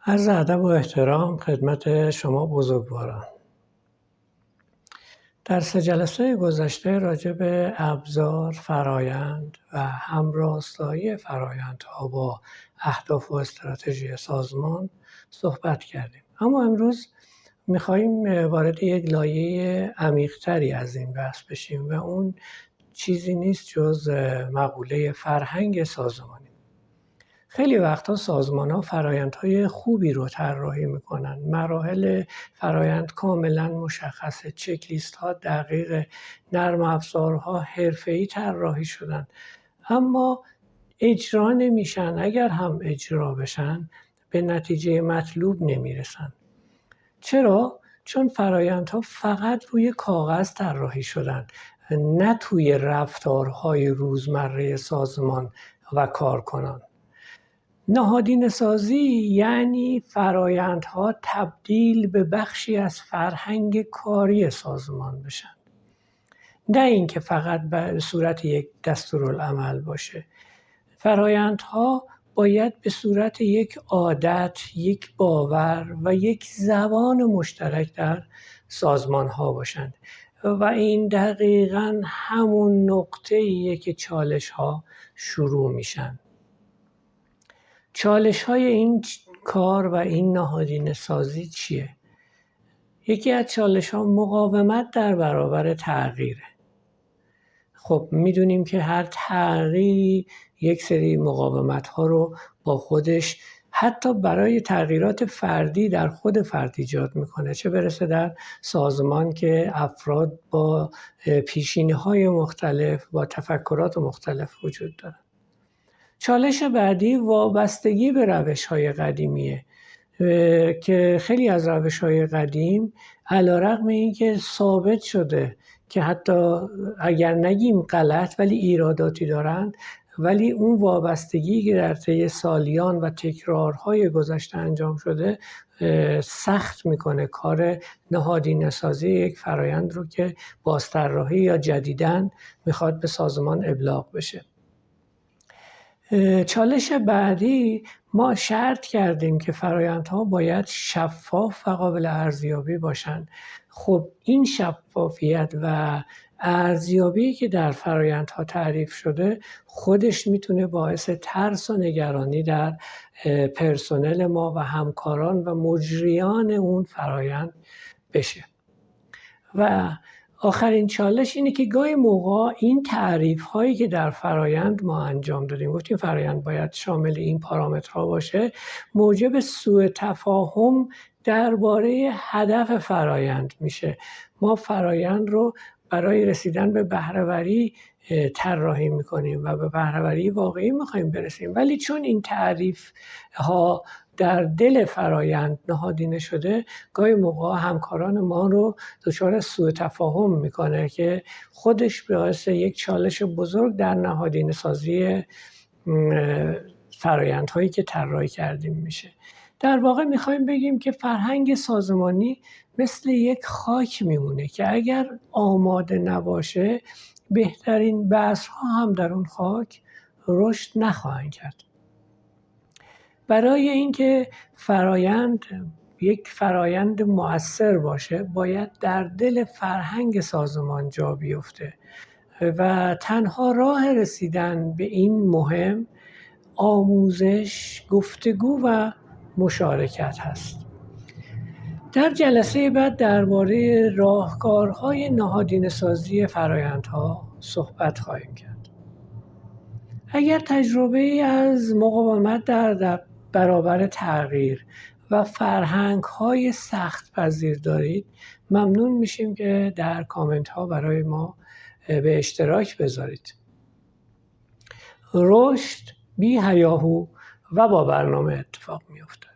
عرض ادب و احترام خدمت شما بزرگواران. در 3 جلسه گذشته راجع به ابزار، فرایند و همراستایی فرایندها با اهداف و استراتژی سازمان صحبت کردیم. اما امروز می‌خوایم وارد یک لایه عمیق‌تری از این بحث بشیم و اون چیزی نیست جز مقوله فرهنگ سازمانی. خیلی وقتا سازمان‌ها فرآیندهای خوبی رو طراحی می‌کنن. مراحل فرآیند کاملا مشخصه، چک‌لیست‌ها دقیق، نرم افزارها حرفه‌ای طراحی شدن، اما اجرا نمیشن. اگر هم اجرا بشن به نتیجه مطلوب نمیرسن. چرا؟ چون فرآیندها فقط روی کاغذ طراحی شدن، نه توی رفتارهای روزمره سازمان و کارکنان. نهادینه سازی یعنی فرآیندها تبدیل به بخشی از فرهنگ کاری سازمان بشن، نه اینکه فقط به صورت یک دستورالعمل باشه. فرآیندها باید به صورت یک عادت، یک باور و یک زبان مشترک در سازمان ها باشند و این دقیقاً همون نقطه‌ایه که چالش ها شروع میشن. چالش‌های این کار و این نهادینه سازی چیه؟ یکی از چالش‌ها مقاومت در برابر تغییره. خب میدونیم که هر تغییری یک سری مقاومت‌ها رو با خودش حتی برای تغییرات فردی در خود فرد ایجاد میکنه، چه برسه در سازمان که افراد با پیشینه‌های مختلف، با تفکرات مختلف وجود دارن. چالش بعدی وابستگی به روش‌های قدیمیه که خیلی از روش‌های قدیم علیرغم اینکه ثابت شده که حتی اگر نگیم غلط ولی ایراداتی دارند، ولی اون وابستگی که در طی سالیان و تکرارهای گذشته انجام شده سخت میکنه کار نهادینه سازی یک فرایند رو که بازطراحی یا جدیداً میخواد به سازمان ابلاغ بشه. چالش بعدی، ما شرط کردیم که فرآیندها باید شفاف و قابل ارزیابی باشند. خب این شفافیت و ارزیابی که در فرآیندها تعریف شده خودش میتونه باعث ترس و نگرانی در پرسنل ما و همکاران و مجریان اون فرآیند بشه. و آخرین چالش اینه که گاهی موقع این تعریف هایی که در فرایند ما انجام دادیم، گفتیم فرایند باید شامل این پارامترها باشه، موجب سوء تفاهم درباره هدف فرایند میشه. ما فرایند رو برای رسیدن به بهره‌وری طراحی میکنیم و به بهره‌وری واقعی میخوایم برسیم، ولی چون این تعریف ها در دل فرایند نهادینه شده، گاهی موقع همکاران ما رو دچار سوء تفاهم میکنه که خودش باعث یک چالش بزرگ در نهادینه سازی فرایندهایی که طراحی کردیم میشه. در واقع میخوایم بگیم که فرهنگ سازمانی مثل یک خاک میمونه که اگر آماده نباشه بهترین بذرها هم در اون خاک رشد نخواهند کرد. برای اینکه یک فرایند مؤثر باشه باید در دل فرهنگ سازمان جا بیفته و تنها راه رسیدن به این مهم آموزش، گفتگو و مشارکت هست. در جلسه بعد درباره راهکارهای نهادینه سازی فرایندها صحبت خواهیم کرد. اگر تجربه از مقاومت در برابر تغییر و فرهنگ‌های سخت پذیر دارید، ممنون میشیم که در کامنت ها برای ما به اشتراک بذارید. رشد بی هیاهو و با برنامه اتفاق میفته.